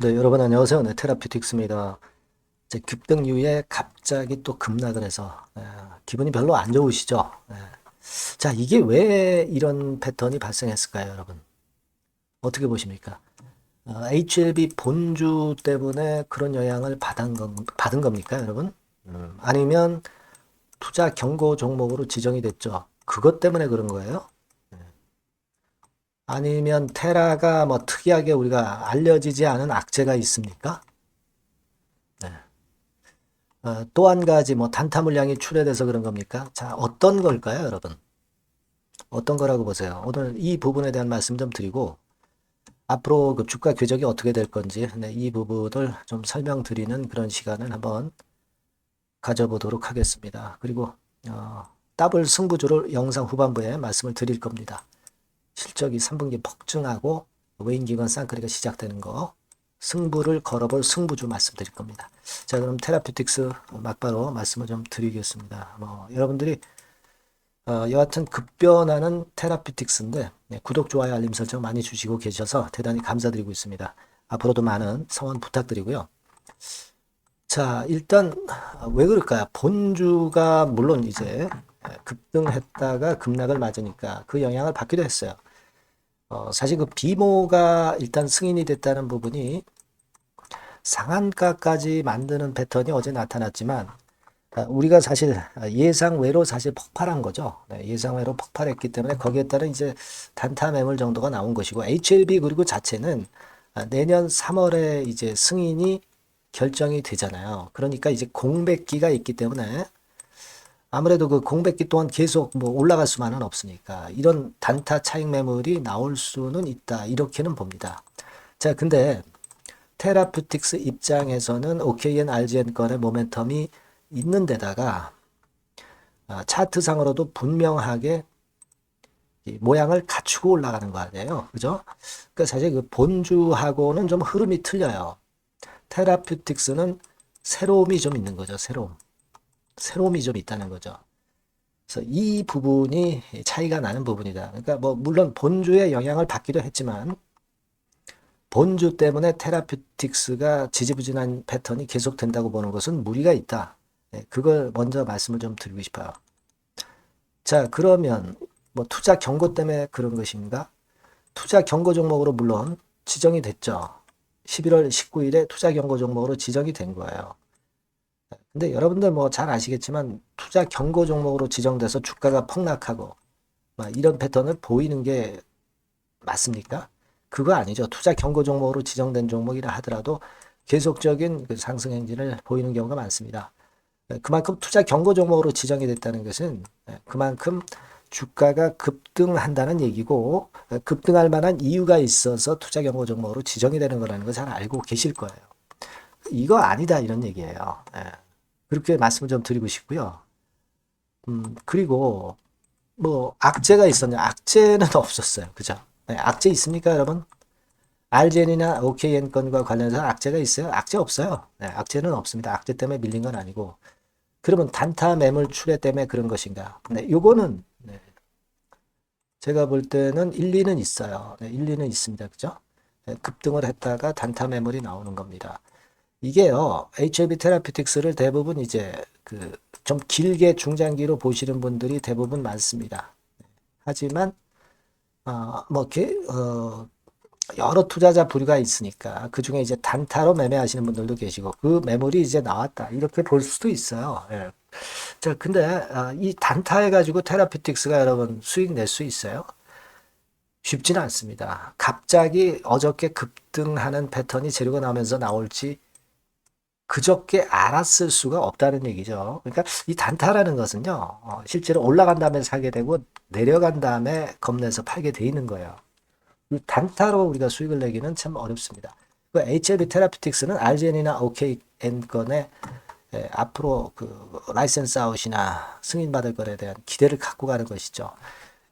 네, 여러분 안녕하세요. 네, 테라퓨틱스입니다. 이제 급등 이후에 갑자기 또 급락을 해서 기분이 별로 안 좋으시죠? 자, 이게 왜 이런 패턴이 발생했을까요, 여러분? 어떻게 보십니까? HLB 본주 때문에 그런 영향을 받은 겁니까, 여러분? 아니면 투자 경고 종목으로 지정이 됐죠? 그것 때문에 그런 거예요? 아니면 테라가 뭐 특이하게 우리가 알려지지 않은 악재가 있습니까? 네. 또 한 가지 뭐 단타 물량이 출회돼서 그런 겁니까? 자, 어떤 걸까요, 여러분? 어떤 거라고 보세요? 오늘 이 부분에 대한 말씀 좀 드리고 앞으로 그 주가 궤적이 어떻게 될 건지 네, 이 부분을 좀 설명드리는 그런 시간을 한번 가져보도록 하겠습니다. 그리고 더블 승부주를 영상 후반부에 말씀을 드릴 겁니다. 실적이 3분기 폭증하고 외인기관 쌍끌이가 시작되는 거 승부를 걸어볼 승부주 말씀드릴 겁니다. 자, 그럼 테라퓨틱스 막바로 말씀을 좀 드리겠습니다. 뭐 여러분들이 여하튼 급변하는 테라피틱스인데 네, 구독, 좋아요, 알림 설정 많이 주시고 계셔서 대단히 감사드리고 있습니다. 앞으로도 많은 성원 부탁드리고요. 자, 일단 왜 그럴까요? 본주가 물론 이제 급등했다가 급락을 맞으니까 그 영향을 받기도 했어요. 사실 그 비모가 일단 승인이 됐다는 부분이 상한가까지 만드는 패턴이 어제 나타났지만 우리가 사실 예상외로 사실 폭발한 거죠. 네, 예상외로 폭발했기 때문에 거기에 따른 이제 단타 매물 정도가 나온 것이고 HLB 그리고 자체는 내년 3월에 이제 승인이 결정이 되잖아요. 그러니까 이제 공백기가 있기 때문에 아무래도 그 공백기 또한 계속 뭐 올라갈 수만은 없으니까 이런 단타 차익 매물이 나올 수는 있다. 이렇게는 봅니다. 자, 근데 테라퓨틱스 입장에서는 OKN, RGN 건의 모멘텀이 있는 데다가 차트상으로도 분명하게 모양을 갖추고 올라가는 거 아니에요. 그죠? 그러니까 사실 그 본주하고는 좀 흐름이 틀려요. 테라퓨틱스는 새로움이 좀 있는 거죠. 새로움. 새로움이 좀 있다는 거죠. 그래서 이 부분이 차이가 나는 부분이다. 그러니까 뭐 물론 본주의 영향을 받기도 했지만 본주 때문에 테라퓨틱스가 지지부진한 패턴이 계속된다고 보는 것은 무리가 있다. 네, 그걸 먼저 말씀을 좀 드리고 싶어요. 자, 그러면 뭐 투자 경고 때문에 그런 것인가? 투자 경고 종목으로 물론 지정이 됐죠. 11월 19일에 투자 경고 종목으로 지정이 된 거예요. 근데 여러분들 뭐 잘 아시겠지만 투자 경고 종목으로 지정돼서 주가가 폭락하고 막 이런 패턴을 보이는 게 맞습니까? 그거 아니죠. 투자 경고 종목으로 지정된 종목이라 하더라도 계속적인 그 상승 행진을 보이는 경우가 많습니다. 그만큼 투자 경고 종목으로 지정이 됐다는 것은 그만큼 주가가 급등한다는 얘기고 급등할 만한 이유가 있어서 투자 경고 종목으로 지정이 되는 거라는 걸 잘 알고 계실 거예요. 이거 아니다 이런 얘기예요. 그렇게 말씀을 좀 드리고 싶고요. 그리고 뭐 악재가 있었냐? 악재는 없었어요. 그죠? 네, 악재 있습니까, 여러분? RGN이나 OKN 건과 관련해서 악재가 있어요? 악재 없어요. 네, 악재는 없습니다. 악재 때문에 밀린 건 아니고. 그러면 단타 매물 출회 때문에 그런 것인가? 네, 요거는 네, 제가 볼 때는 일리는 있어요. 네, 일리는 있습니다. 그죠? 네, 급등을 했다가 단타 매물이 나오는 겁니다. 이게요, HLB 테라피틱스를 대부분 이제 그 좀 길게 중장기로 보시는 분들이 대부분 많습니다. 하지만 여러 투자자 부류가 있으니까 그 중에 이제 단타로 매매하시는 분들도 계시고 그 매물이 이제 나왔다 이렇게 볼 수도 있어요. 예. 자, 근데 이 단타 해가지고 테라피틱스가 여러분 수익 낼 수 있어요? 쉽지는 않습니다. 갑자기 어저께 급등하는 패턴이 재료가 나오면서 나올지 그저께 알았을 수가 없다는 얘기죠. 그러니까 이 단타라는 것은요, 실제로 올라간 다음에 사게 되고 내려간 다음에 겁내서 팔게 돼 있는 거예요. 이 단타로 우리가 수익을 내기는 참 어렵습니다. 그 HLB 테라피틱스는 RGN이나 OKN 건에 앞으로 그 라이센스 아웃이나 승인받을 것에 대한 기대를 갖고 가는 것이죠.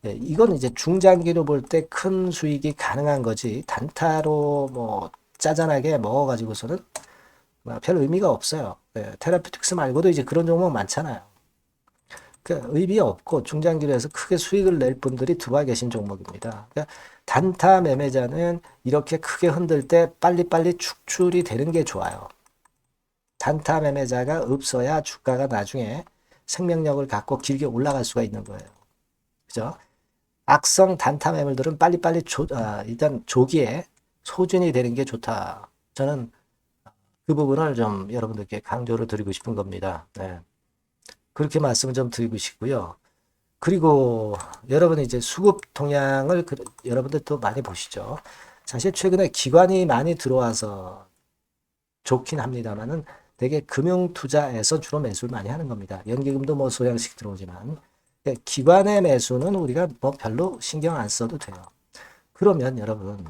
이건 이제 중장기로 볼 때 큰 수익이 가능한 거지 단타로 뭐 짜잔하게 먹어가지고서는 별 의미가 없어요. 테라피틱스 말고도 이제 그런 종목 많잖아요. 그러니까 의미 없고 중장기로 해서 크게 수익을 낼 분들이 들어와 계신 종목입니다. 그러니까 단타 매매자는 이렇게 크게 흔들 때 빨리빨리 축출이 되는 게 좋아요. 단타 매매자가 없어야 주가가 나중에 생명력을 갖고 길게 올라갈 수가 있는 거예요. 그죠? 악성 단타 매물들은 빨리빨리 일단 조기에 소진이 되는 게 좋다. 저는 그 부분을 좀 여러분들께 강조를 드리고 싶은 겁니다. 네. 그렇게 말씀을 좀 드리고 싶고요. 그리고 여러분이 이제 수급 동향을 여러분들 또 많이 보시죠. 사실 최근에 기관이 많이 들어와서 좋긴 합니다만은 되게 금융투자에서 주로 매수를 많이 하는 겁니다. 연기금도 뭐 소량씩 들어오지만 기관의 매수는 우리가 뭐 별로 신경 안 써도 돼요. 그러면 여러분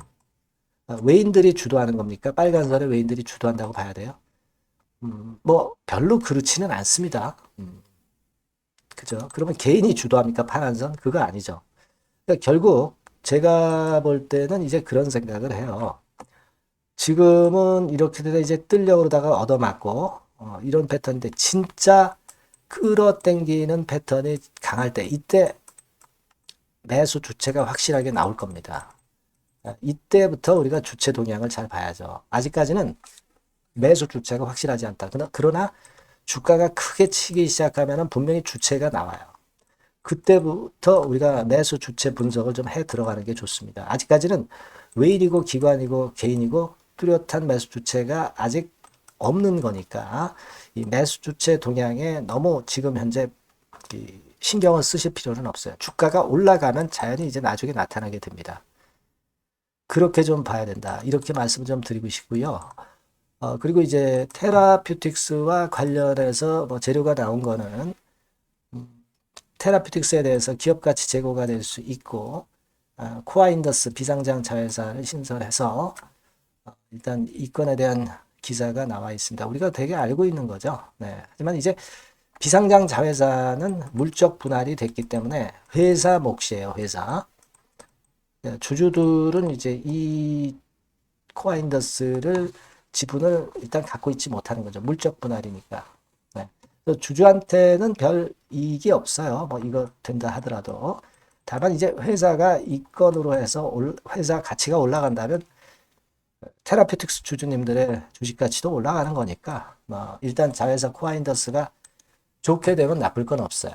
외인들이 주도하는 겁니까? 빨간 선에 외인들이 주도한다고 봐야 돼요? 뭐 별로 그렇지는 않습니다. 그죠? 그러면 개인이 주도합니까? 파란 선? 그거 아니죠. 그러니까 결국 제가 볼 때는 이제 그런 생각을 해요. 지금은 이렇게 돼서 이제 뜰려고 그러다가 얻어맞고 이런 패턴인데 진짜 끌어당기는 패턴이 강할 때 이때 매수 주체가 확실하게 나올 겁니다. 이때부터 우리가 주체 동향을 잘 봐야죠. 아직까지는 매수 주체가 확실하지 않다. 그러나 주가가 크게 치기 시작하면 분명히 주체가 나와요. 그때부터 우리가 매수 주체 분석을 좀 해 들어가는 게 좋습니다. 아직까지는 외인이고 기관이고 개인이고 뚜렷한 매수 주체가 아직 없는 거니까 이 매수 주체 동향에 너무 지금 현재 신경을 쓰실 필요는 없어요. 주가가 올라가면 자연히 이제 나중에 나타나게 됩니다. 그렇게 좀 봐야 된다. 이렇게 말씀 좀 드리고 싶고요. 그리고 이제 테라퓨틱스와 관련해서 뭐 재료가 나온 거는 테라퓨틱스에 대해서 기업 가치 제고가 될 수 있고 코아인더스 비상장 자회사를 신설해서 일단 이 건에 대한 기사가 나와 있습니다. 우리가 되게 알고 있는 거죠. 네. 하지만 이제 비상장 자회사는 물적 분할이 됐기 때문에 회사 몫이에요. 회사. 주주들은 이제 이 코아인더스를 지분을 일단 갖고 있지 못하는 거죠. 물적 분할이니까. 네. 주주한테는 별 이익이 없어요. 뭐 이거 된다 하더라도. 다만 이제 회사가 이 건으로 해서 회사 가치가 올라간다면 테라피틱스 주주님들의 주식 가치도 올라가는 거니까 뭐 일단 자회사 코아인더스가 좋게 되면 나쁠 건 없어요.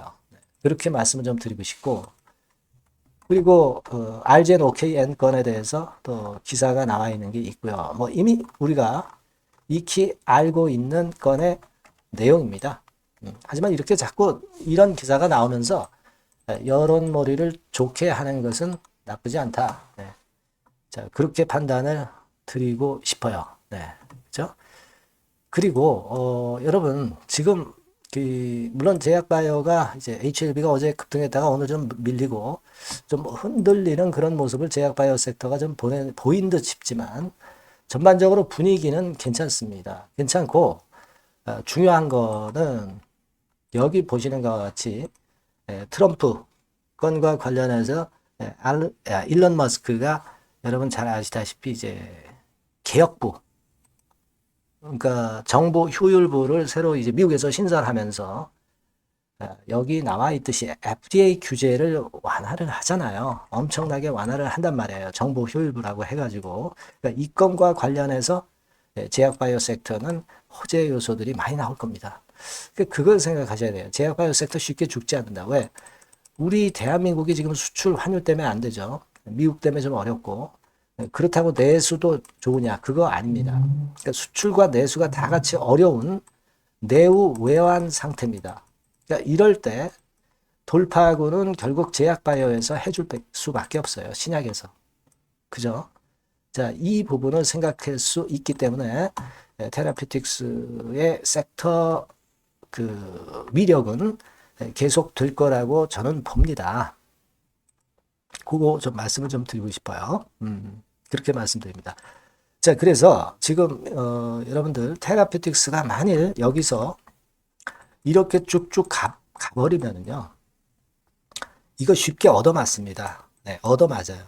그렇게 말씀을 좀 드리고 싶고 그리고 RGN OKN 건에 대해서 또 기사가 나와 있는 게 있고요. 뭐 이미 우리가 익히 알고 있는 건의 내용입니다. 하지만 이렇게 자꾸 이런 기사가 나오면서 여론몰이를 좋게 하는 것은 나쁘지 않다. 네. 자, 그렇게 판단을 드리고 싶어요. 네. 그죠? 그리고 여러분 지금 물론 제약바이오가 이제 HLB가 어제 급등했다가 오늘 좀 밀리고 좀 흔들리는 그런 모습을 제약바이오 섹터가 좀 보인 듯 싶지만 전반적으로 분위기는 괜찮습니다. 괜찮고 중요한 거는 여기 보시는 것과 같이 트럼프 건과 관련해서 일론 머스크가 여러분 잘 아시다시피 이제 개혁부 그러니까 정보 효율부를 새로 이제 미국에서 신설하면서 여기 나와 있듯이 FDA 규제를 완화를 하잖아요. 엄청나게 완화를 한단 말이에요. 정보 효율부라고 해가지고 그러니까 이 건과 관련해서 제약바이오 섹터는 호재 요소들이 많이 나올 겁니다. 그걸 생각하셔야 돼요. 제약바이오 섹터 쉽게 죽지 않는다. 왜? 우리 대한민국이 지금 수출 환율 때문에 안 되죠. 미국 때문에 좀 어렵고 그렇다고 내수도 좋으냐? 그거 아닙니다. 그러니까 수출과 내수가 다 같이 어려운 내우 외환 상태입니다. 그러니까 이럴 때 돌파구는 결국 제약바이오에서 해줄 수밖에 없어요. 신약에서. 그죠? 자, 이 부분을 생각할 수 있기 때문에 테라피틱스의 섹터 그 위력은 계속 될 거라고 저는 봅니다. 그거 좀 말씀을 좀 드리고 싶어요. 그렇게 말씀드립니다. 자, 그래서 지금 여러분들 테라피틱스가 만일 여기서 이렇게 쭉쭉 가버리면은요, 이거 쉽게 얻어맞습니다. 네, 얻어맞아요.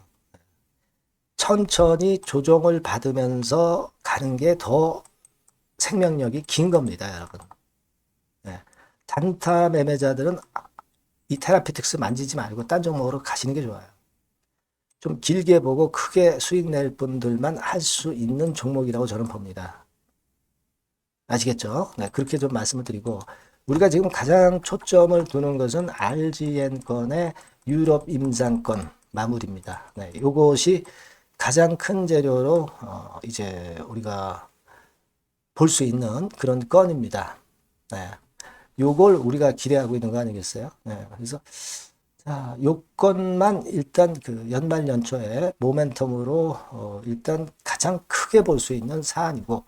천천히 조정을 받으면서 가는 게 더 생명력이 긴 겁니다, 여러분. 네, 단타 매매자들은 이 테라피틱스 만지지 말고 딴 종목으로 가시는 게 좋아요. 좀 길게 보고 크게 수익 낼 분들만 할 수 있는 종목이라고 저는 봅니다. 아시겠죠? 네, 그렇게 좀 말씀을 드리고 우리가 지금 가장 초점을 두는 것은 RGN 건의 유럽 임상권 마무리입니다. 네, 이것이 가장 큰 재료로 이제 우리가 볼 수 있는 그런 건입니다. 네, 요걸 우리가 기대하고 있는 거 아니겠어요? 네, 그래서 자, 요건만 일단 그 연말 연초에 모멘텀으로 일단 가장 크게 볼 수 있는 사안이고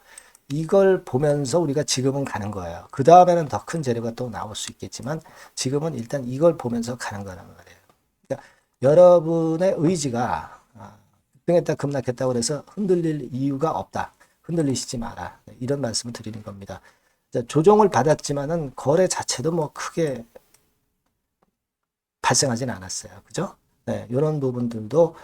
이걸 보면서 우리가 지금은 가는 거예요. 그 다음에는 더 큰 재료가 또 나올 수 있겠지만 지금은 일단 이걸 보면서 가는 거란 말이에요. 그러니까 여러분의 의지가 급등했다 급락했다고 그래서 흔들릴 이유가 없다. 흔들리시지 마라. 이런 말씀을 드리는 겁니다. 조정을 받았지만은 거래 자체도 뭐 크게 발생하진 않았어요. 그죠? 네, 이런 부분들도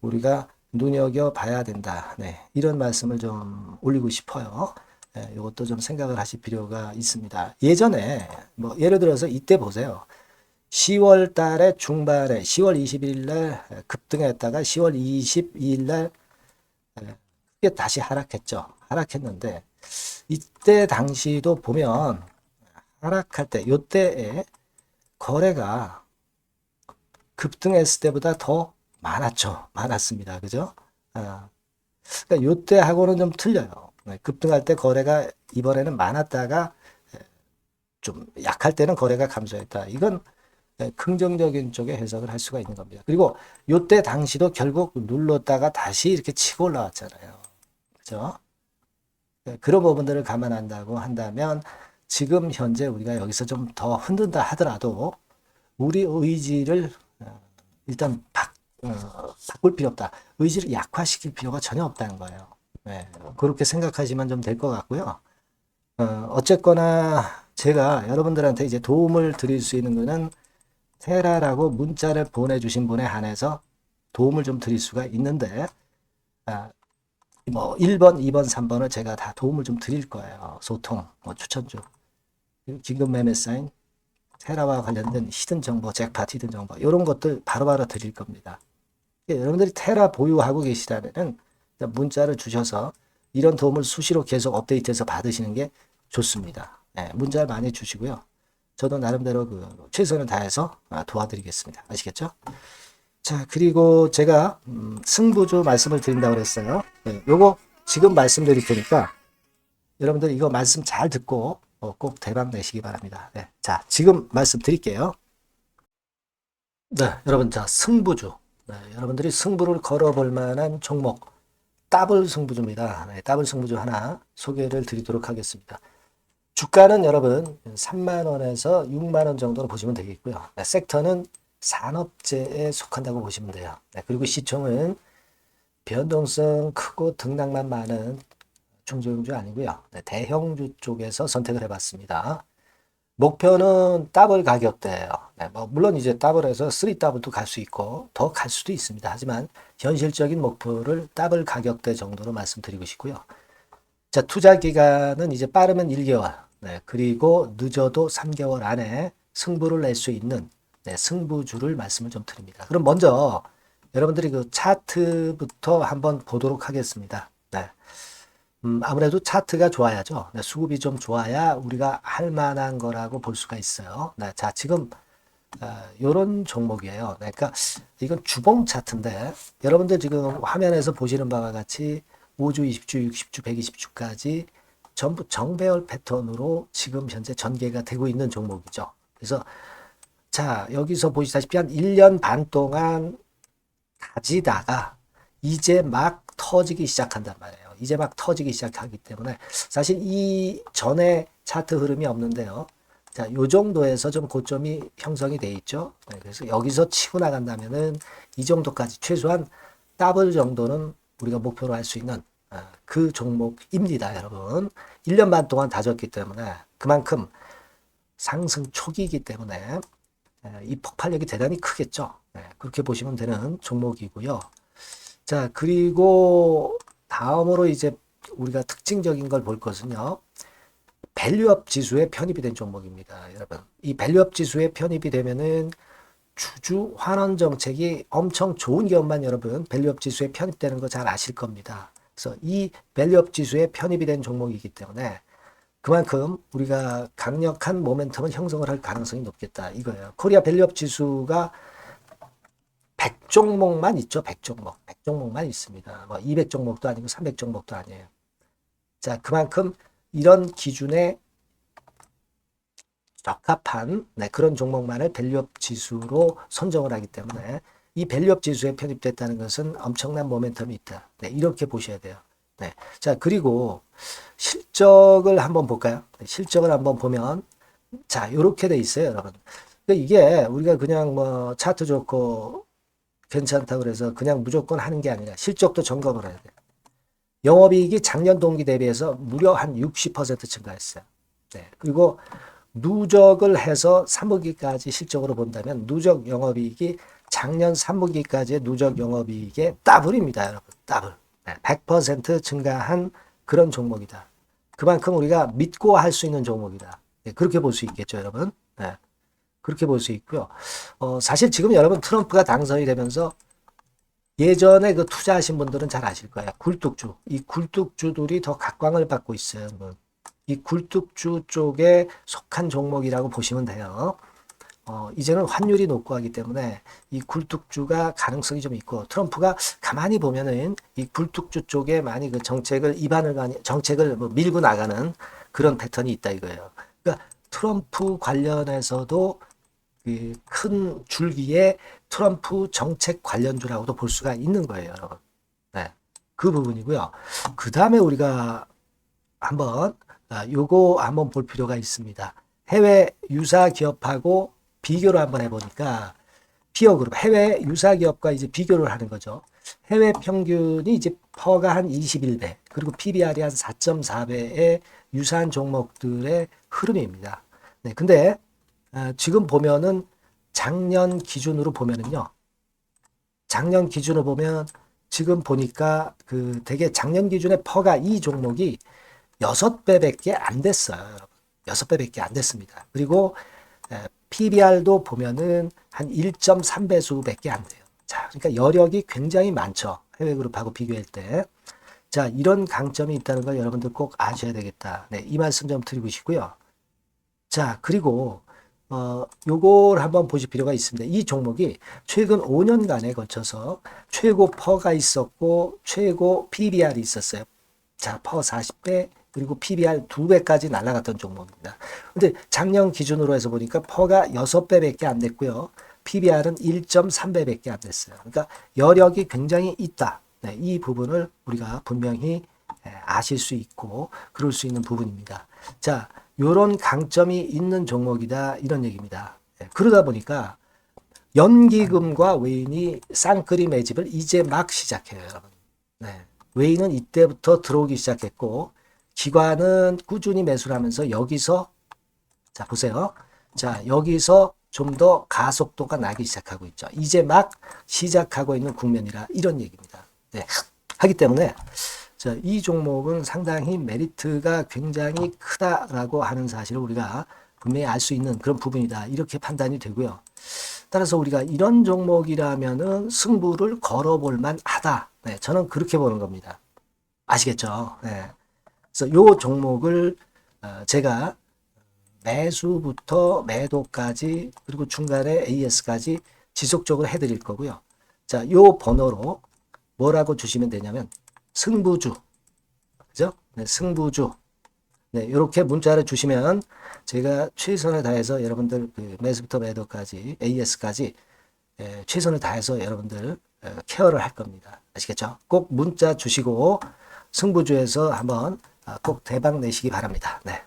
우리가 눈여겨봐야 된다. 네, 이런 말씀을 좀 올리고 싶어요. 네, 이것도 좀 생각을 하실 필요가 있습니다. 예전에 뭐 예를 들어서 이때 보세요. 10월 달에 중반에 10월 21일 날 급등했다가 10월 22일 날 크게 다시 하락했죠. 하락했는데 이때 당시도 보면 하락할 때 요때에 거래가 급등했을 때보다 더 많았죠. 많았습니다. 그죠? 그러니까 요때하고는 좀 틀려요. 급등할 때 거래가 이번에는 많았다가 좀 약할 때는 거래가 감소했다. 이건 긍정적인 쪽에 해석을 할 수가 있는 겁니다. 그리고 요때 당시도 결국 눌렀다가 다시 이렇게 치고 올라왔잖아요. 그죠? 그런 부분들을 감안한다고 한다면 지금 현재 우리가 여기서 좀 더 흔든다 하더라도 우리 의지를 일단 바꿀 필요 없다. 의지를 약화시킬 필요가 전혀 없다는 거예요. 네, 그렇게 생각하시면 좀 될 것 같고요. 어쨌거나 제가 여러분들한테 이제 도움을 드릴 수 있는 거는 테라라고 문자를 보내주신 분에 한해서 도움을 좀 드릴 수가 있는데 뭐 1번, 2번, 3번을 제가 다 도움을 좀 드릴 거예요. 소통, 뭐 추천주, 긴급 매매 사인, 테라와 관련된 히든 정보, 잭팟 히든 정보 이런 것들 바로바로 드릴 겁니다. 여러분들이 테라 보유하고 계시다면 문자를 주셔서 이런 도움을 수시로 계속 업데이트해서 받으시는 게 좋습니다. 네, 문자 많이 주시고요. 저도 나름대로 그 최선을 다해서 도와드리겠습니다. 아시겠죠? 자, 그리고 제가 승부주 말씀을 드린다고 그랬어요. 네, 요거 지금 말씀드릴 테니까 여러분들 이거 말씀 잘 듣고 꼭 대박 내시기 바랍니다. 네, 자, 지금 말씀드릴게요. 네, 여러분, 자, 승부주. 네, 여러분들이 승부를 걸어볼 만한 종목, 더블 승부주입니다. 네, 더블 승부주 하나 소개를 드리도록 하겠습니다. 주가는 여러분 3만 원에서 6만 원 정도로 보시면 되겠고요. 네, 섹터는 산업재에 속한다고 보시면 돼요. 네, 그리고 시총은 변동성 크고 등락만 많은 중소형주 아니고요. 네, 대형주 쪽에서 선택을 해봤습니다. 목표는 더블 가격대예요. 네, 뭐 물론 이제 더블에서 3더블도 갈 수 있고 더 갈 수도 있습니다. 하지만 현실적인 목표를 더블 가격대 정도로 말씀드리고 싶고요. 자, 투자 기간은 이제 빠르면 1개월, 네, 그리고 늦어도 3개월 안에 승부를 낼 수 있는 승부주를 말씀을 좀 드립니다. 그럼 먼저 여러분들이 그 차트부터 한번 보도록 하겠습니다. 네. 아무래도 차트가 좋아야죠. 네, 수급이 좀 좋아야 우리가 할 만한 거라고 볼 수가 있어요. 네, 자, 지금 요런 종목이에요. 그러니까 이건 주봉 차트인데 여러분들 지금 화면에서 보시는 바와 같이 5주, 20주, 60주, 120주까지 전부 정배열 패턴으로 지금 현재 전개가 되고 있는 종목이죠. 그래서 자, 여기서 보시다시피 한 1년 반 동안 가지다가 이제 막 터지기 시작한단 말이에요. 이제 막 터지기 시작하기 때문에 사실 이 전에 차트 흐름이 없는데요. 자, 요 정도에서 좀 고점이 형성이 돼 있죠. 네, 그래서 여기서 치고 나간다면은 이 정도까지 최소한 더블 정도는 우리가 목표로 할 수 있는 그 종목입니다, 여러분. 1년 반 동안 다졌기 때문에 그만큼 상승 초기이기 때문에 이 폭발력이 대단히 크겠죠. 네, 그렇게 보시면 되는 종목이고요. 자, 그리고 다음으로 이제 우리가 특징적인 걸 볼 것은요. 밸류업 지수에 편입이 된 종목입니다. 여러분, 이 밸류업 지수에 편입이 되면은 주주 환원 정책이 엄청 좋은 기업만 여러분 밸류업 지수에 편입되는 거 잘 아실 겁니다. 그래서 이 밸류업 지수에 편입이 된 종목이기 때문에 그만큼 우리가 강력한 모멘텀을 형성을 할 가능성이 높겠다 이거예요. 코리아 밸류업 지수가 100종목만 있죠. 100종목. 100종목만 있습니다. 뭐 200종목도 아니고 300종목도 아니에요. 자, 그만큼 이런 기준에 적합한 그런 종목만을 밸류업 지수로 선정을 하기 때문에 이 밸류업 지수에 편입됐다는 것은 엄청난 모멘텀이 있다. 네, 이렇게 보셔야 돼요. 네. 자, 그리고 실적을 한번 볼까요? 실적을 한번 보면 자, 이렇게 돼 있어요, 여러분. 그러니까 이게 우리가 그냥 뭐 차트 좋고 괜찮다고 그래서 그냥 무조건 하는 게 아니라 실적도 점검을 해야 돼요. 영업이익이 작년 동기 대비해서 무려 한 60% 증가했어요. 네. 그리고 누적을 해서 3분기까지 실적으로 본다면 누적 영업이익이 작년 3분기까지의 누적 영업이익의 더블입니다, 여러분. 더블. 100% 증가한 그런 종목이다. 그만큼 우리가 믿고 할 수 있는 종목이다. 네, 그렇게 볼 수 있겠죠, 여러분. 네, 그렇게 볼 수 있고요. 사실 지금 여러분 트럼프가 당선이 되면서 예전에 그 투자하신 분들은 잘 아실 거예요. 굴뚝주. 이 굴뚝주들이 더 각광을 받고 있어요, 여러분. 이 굴뚝주 쪽에 속한 종목이라고 보시면 돼요. 이제는 환율이 높고 하기 때문에 이 굴뚝주가 가능성이 좀 있고 트럼프가 가만히 보면은 이 굴뚝주 쪽에 많이 그 정책을 뭐 밀고 나가는 그런 패턴이 있다 이거예요. 그러니까 트럼프 관련해서도 그 큰 줄기에 트럼프 정책 관련주라고도 볼 수가 있는 거예요, 여러분. 네, 그 부분이고요. 그 다음에 우리가 한번 요거 한번 볼 필요가 있습니다. 해외 유사 기업하고 비교를 한번 해보니까 피어 그룹 해외 유사 기업과 이제 비교를 하는 거죠. 해외 평균이 이제 퍼가 한 21배 그리고 PBR이 한 4.4배의 유사한 종목들의 흐름입니다. 네, 근데 지금 보면은 작년 기준으로 보면은요. 작년 기준으로 보면 지금 보니까 그 되게 작년 기준의 퍼가 이 종목이 6배밖에 안 됐어요, 여러분. 6배밖에 안 됐습니다. 그리고 PBR도 보면은 한 1.3배수밖에 안 돼요. 자, 그러니까 여력이 굉장히 많죠. 해외 그룹하고 비교할 때. 자, 이런 강점이 있다는 걸 여러분들 꼭 아셔야 되겠다. 네, 이 말씀 좀 드리고 싶고요. 자, 그리고 요걸 한번 보실 필요가 있습니다. 이 종목이 최근 5년간에 걸쳐서 최고 퍼가 있었고 최고 PBR이 있었어요. 자, 퍼 40배 그리고 PBR 2배까지 날아갔던 종목입니다. 근데 작년 기준으로 해서 보니까 퍼가 6배밖에 안 됐고요. PBR은 1.3배밖에 안 됐어요. 그러니까 여력이 굉장히 있다. 네, 이 부분을 우리가 분명히 아실 수 있고 그럴 수 있는 부분입니다. 자, 요런 강점이 있는 종목이다 이런 얘기입니다. 그러다 보니까 연기금과 외인이 쌍끌이 매집을 이제 막 시작해요, 여러분. 네. 외인은 이때부터 들어오기 시작했고 기관은 꾸준히 매수를 하면서 여기서 자 보세요. 자 여기서 좀 더 가속도가 나기 시작하고 있죠. 이제 막 시작하고 있는 국면이라 이런 얘기입니다. 네. 하기 때문에 자, 이 종목은 상당히 메리트가 굉장히 크다라고 하는 사실을 우리가 분명히 알 수 있는 그런 부분이다. 이렇게 판단이 되고요. 따라서 우리가 이런 종목이라면은 승부를 걸어볼 만하다. 네, 저는 그렇게 보는 겁니다. 아시겠죠? 네. 그래서 요 종목을 제가 매수부터 매도까지 그리고 중간에 AS까지 지속적으로 해드릴 거고요. 자, 요 번호로 뭐라고 주시면 되냐면 승부주, 그죠? 네, 승부주. 네, 이렇게 문자를 주시면 제가 최선을 다해서 여러분들 그 매수부터 매도까지 AS까지 최선을 다해서 여러분들 케어를 할 겁니다. 아시겠죠? 꼭 문자 주시고 승부주에서 한번 꼭 대박 내시기 바랍니다. 네.